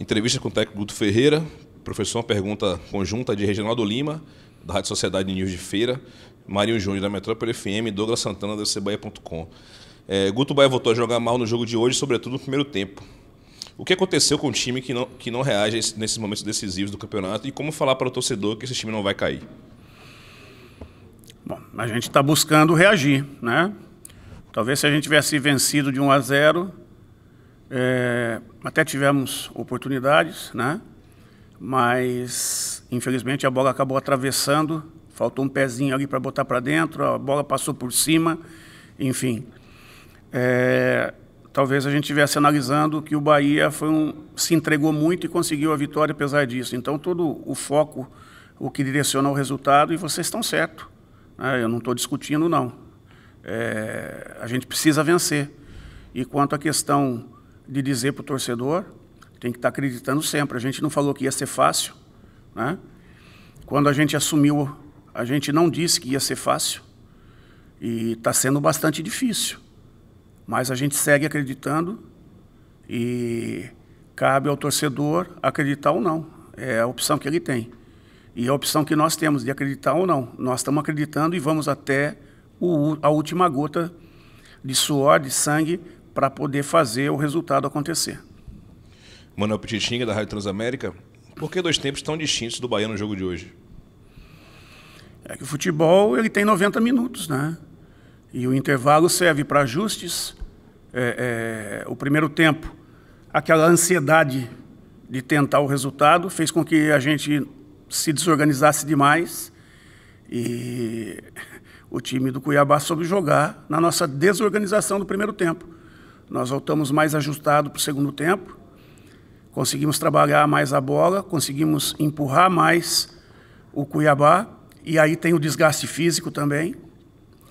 Entrevista com o técnico Guto Ferreira. Professor, uma pergunta conjunta de Reginaldo Lima, da Rádio Sociedade News de Feira, Marinho Júnior, da Metrópole FM, e Douglas Santana, da CBahia.com. Guto Bahia voltou a jogar mal no jogo de hoje, sobretudo no primeiro tempo. O que aconteceu com o time que não reage nesses momentos decisivos do campeonato e como falar para o torcedor que esse time não vai cair? Bom, a gente está buscando reagir, né? Talvez se a gente tivesse vencido de 1-0, até tivemos oportunidades, né? Mas, infelizmente, a bola acabou atravessando, faltou um pezinho ali para botar para dentro, a bola passou por cima, enfim. Talvez a gente estivesse analisando que o Bahia se entregou muito e conseguiu a vitória apesar disso. Então, todo o foco, o que direciona o resultado, e vocês estão certos, né? Eu não estou discutindo, não. A gente precisa vencer. E quanto à questão de dizer para o torcedor, tem que estar acreditando sempre. A gente não falou que ia ser fácil, né? Quando a gente assumiu, a gente não disse que ia ser fácil. E está sendo bastante difícil. Mas a gente segue acreditando e cabe ao torcedor acreditar ou não. É a opção que ele tem. E a opção que nós temos de acreditar ou não. Nós estamos acreditando e vamos até a última gota de suor, de sangue, para poder fazer o resultado acontecer. Manuel Pititinga, da Rádio Transamérica. Por que dois tempos tão distintos do Bahia no jogo de hoje? É que o futebol ele tem 90 minutos, né? E o intervalo serve para ajustes. O primeiro tempo, aquela ansiedade de tentar o resultado, fez com que a gente se desorganizasse demais. E o time do Cuiabá soube jogar na nossa desorganização do primeiro tempo. Nós voltamos mais ajustados para o segundo tempo. Conseguimos trabalhar mais a bola, conseguimos empurrar mais o Cuiabá. E aí tem o desgaste físico também,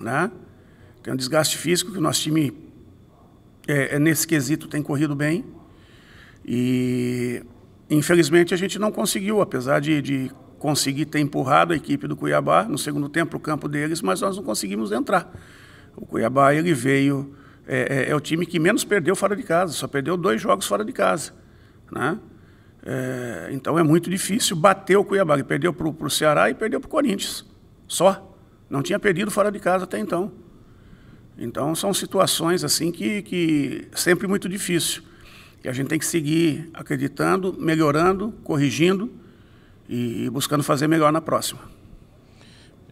né? Tem um desgaste físico que o nosso time, nesse quesito, tem corrido bem. E, infelizmente, a gente não conseguiu, apesar de conseguir ter empurrado a equipe do Cuiabá no segundo tempo para o campo deles, mas nós não conseguimos entrar. O Cuiabá, ele veio... É o time que menos perdeu fora de casa, só perdeu 2 jogos fora de casa, né? Então é muito difícil bater o Cuiabá. Ele perdeu para o Ceará e perdeu para o Corinthians, só. Não tinha perdido fora de casa até então. Então são situações assim que sempre muito difícil. E a gente tem que seguir acreditando, melhorando, corrigindo e buscando fazer melhor na próxima.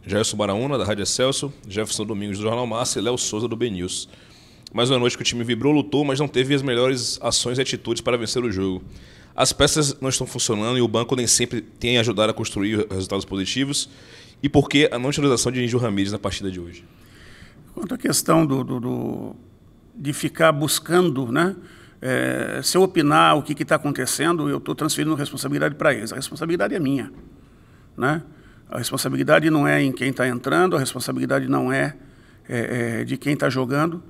Jailson Baraúna, da Rádio Excelsior, Jefferson Domingos, do Jornal Massa, e Léo Souza, do BNews. Mais uma noite que o time vibrou, lutou, mas não teve as melhores ações e atitudes para vencer o jogo. As peças não estão funcionando e o banco nem sempre tem ajudado a construir resultados positivos. E por que a não utilização de Índio Ramírez na partida de hoje? Quanto à questão de ficar buscando, né? Se eu opinar o que está acontecendo, eu estou transferindo responsabilidade para eles. A responsabilidade é minha, né? A responsabilidade não é em quem está entrando, a responsabilidade não é de quem está jogando.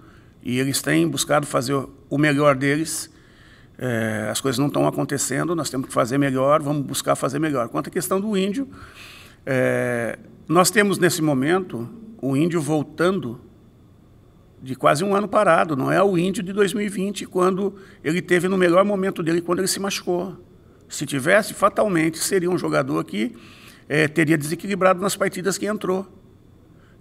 E eles têm buscado fazer o melhor deles. As coisas não estão acontecendo, nós temos que fazer melhor, vamos buscar fazer melhor. Quanto à questão do Índio, nós temos nesse momento o Índio voltando de quase um ano parado. Não é o Índio de 2020, quando ele teve no melhor momento dele, quando ele se machucou. Se tivesse, fatalmente, seria um jogador que teria desequilibrado nas partidas que entrou.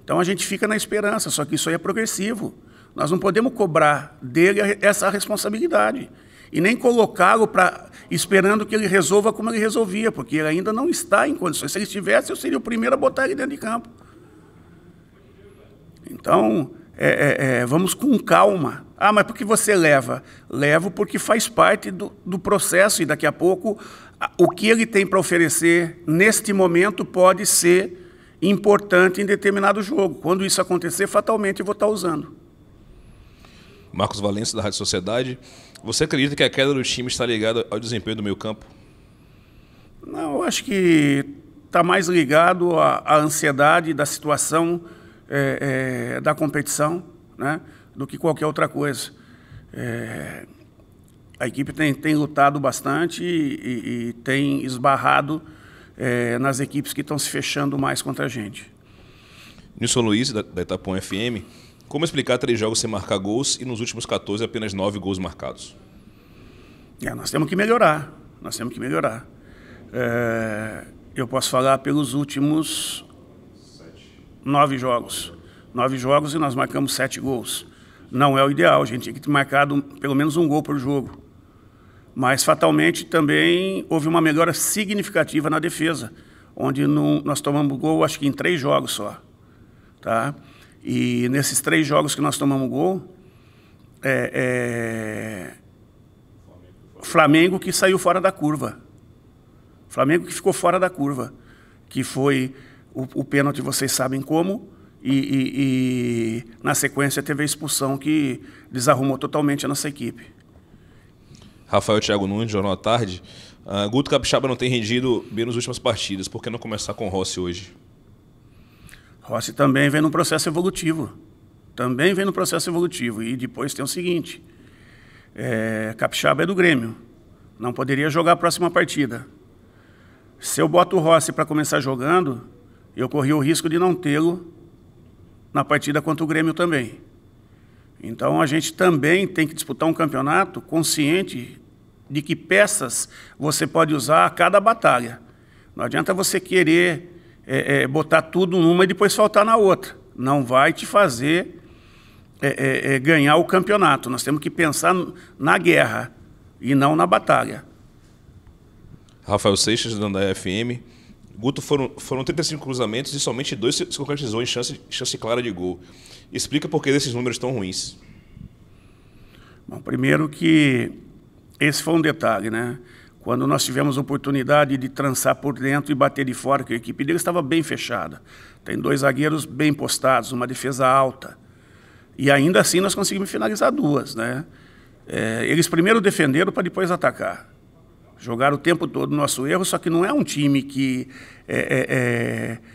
Então a gente fica na esperança, só que isso aí é progressivo. Nós não podemos cobrar dele essa responsabilidade e nem colocá-lo esperando que ele resolva como ele resolvia, porque ele ainda não está em condições. Se ele estivesse, eu seria o primeiro a botar ele dentro de campo. Então, vamos com calma. Ah, mas por que você leva? Levo porque faz parte do processo e daqui a pouco o que ele tem para oferecer neste momento pode ser importante em determinado jogo. Quando isso acontecer, fatalmente eu vou estar usando. Marcos Valença, da Rádio Sociedade. Você acredita que a queda do time está ligada ao desempenho do meio-campo? Não, eu acho que está mais ligado à ansiedade da situação da competição, né, do que qualquer outra coisa. A equipe tem lutado bastante e tem esbarrado nas equipes que estão se fechando mais contra a gente. Nilson Luiz, da Itapuã FM. Como explicar 3 jogos sem marcar gols e nos últimos 14 apenas 9 gols marcados? Nós temos que melhorar. Nós temos que melhorar. Eu posso falar pelos últimos 9 jogos. 9 jogos e nós marcamos 7 gols. Não é o ideal, a gente tinha que ter marcado pelo menos um gol por jogo. Mas, fatalmente, também houve uma melhora significativa na defesa, onde nós tomamos gol, acho que em 3 jogos só. Tá? E nesses 3 jogos que nós tomamos gol, o Flamengo que saiu fora da curva. O Flamengo que ficou fora da curva, que foi o pênalti, vocês sabem como, e na sequência teve a expulsão que desarrumou totalmente a nossa equipe. Rafael Thiago Nunes, Jornal à Tarde. Guto Capixaba não tem rendido bem nas últimas partidas. Por que não começar com Rossi hoje? Rossi também vem num processo evolutivo. Também vem no processo evolutivo. E depois tem o seguinte, Capixaba é do Grêmio. Não poderia jogar a próxima partida. Se eu boto o Rossi para começar jogando, eu corri o risco de não tê-lo na partida contra o Grêmio também. Então, a gente também tem que disputar um campeonato consciente de que peças você pode usar a cada batalha. Não adianta você querer botar tudo numa e depois faltar na outra. Não vai te fazer ganhar o campeonato. Nós temos que pensar na guerra e não na batalha. Rafael Seixas, da Andai FM. Guto, foram 35 cruzamentos e somente 2 se concretizou em chance clara de gol. Explica por que esses números tão ruins. Bom, primeiro que esse foi um detalhe, né? Quando nós tivemos a oportunidade de trançar por dentro e bater de fora, que a equipe dele estava bem fechada. Tem 2 zagueiros bem postados, uma defesa alta. E ainda assim nós conseguimos finalizar 2, né? Eles primeiro defenderam para depois atacar. Jogaram o tempo todo no nosso erro, só que não é um time que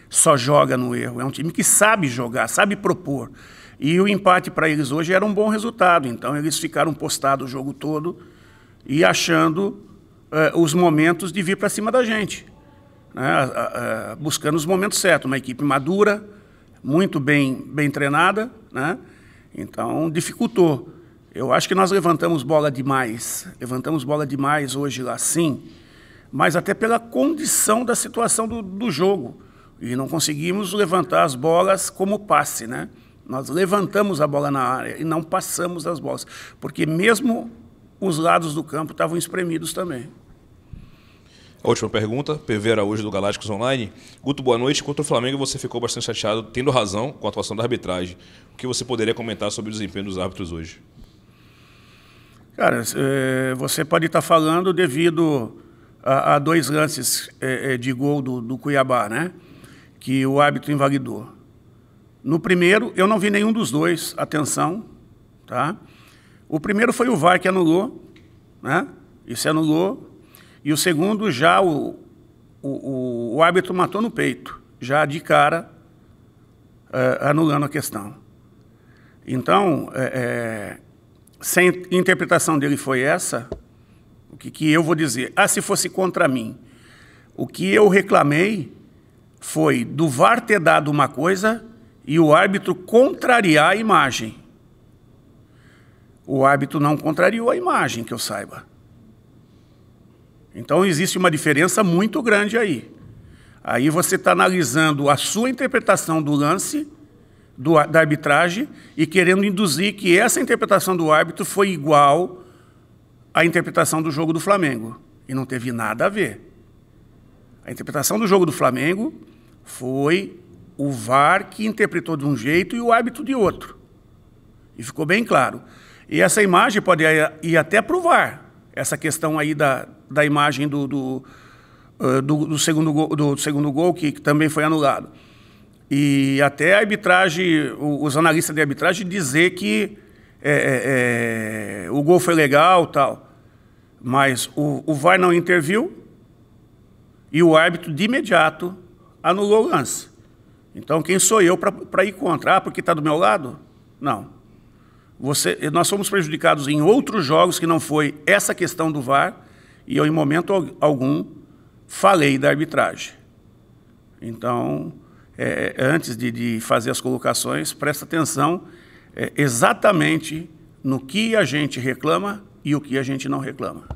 só joga no erro, é um time que sabe jogar, sabe propor. E o empate para eles hoje era um bom resultado, então eles ficaram postados o jogo todo e achando os momentos de vir para cima da gente, né? Buscando os momentos certos, uma equipe madura, muito bem treinada, né? Então dificultou. Eu acho que nós levantamos bola demais hoje lá, sim, mas até pela condição da situação do jogo. E não conseguimos levantar as bolas como passe, né? Nós levantamos a bola na área e não passamos as bolas, porque mesmo os lados do campo estavam espremidos também. A última pergunta, PV Araújo do Galácticos Online. Guto, boa noite. Contra o Flamengo você ficou bastante chateado, tendo razão com a atuação da arbitragem. O que você poderia comentar sobre o desempenho dos árbitros hoje? Cara, você pode estar falando devido a 2 lances de gol do Cuiabá, né? Que o árbitro invalidou. No primeiro, eu não vi nenhum dos 2, atenção, tá? O primeiro foi o VAR que anulou, né? Isso anulou. E o segundo, já o árbitro matou no peito, já de cara, anulando a questão. Então, se a interpretação dele foi essa, o que eu vou dizer? Se fosse contra mim, o que eu reclamei foi do VAR ter dado uma coisa e o árbitro contrariar a imagem. O árbitro não contrariou a imagem, que eu saiba. Então, existe uma diferença muito grande aí. Aí você está analisando a sua interpretação do lance, da arbitragem, e querendo induzir que essa interpretação do árbitro foi igual à interpretação do jogo do Flamengo. E não teve nada a ver. A interpretação do jogo do Flamengo foi o VAR que interpretou de um jeito e o árbitro de outro. E ficou bem claro. E essa imagem pode ir até para o VAR. Essa questão aí da imagem do segundo gol, que também foi anulado. E até a arbitragem, os analistas de arbitragem dizer que o gol foi legal, tal. Mas o VAR não interviu e o árbitro de imediato anulou o lance. Então, quem sou eu para ir contra? Porque está do meu lado? Não. Nós fomos prejudicados em outros jogos que não foi essa questão do VAR, e eu, em momento algum, falei da arbitragem. Então, antes de fazer as colocações, presta atenção exatamente no que a gente reclama e o que a gente não reclama.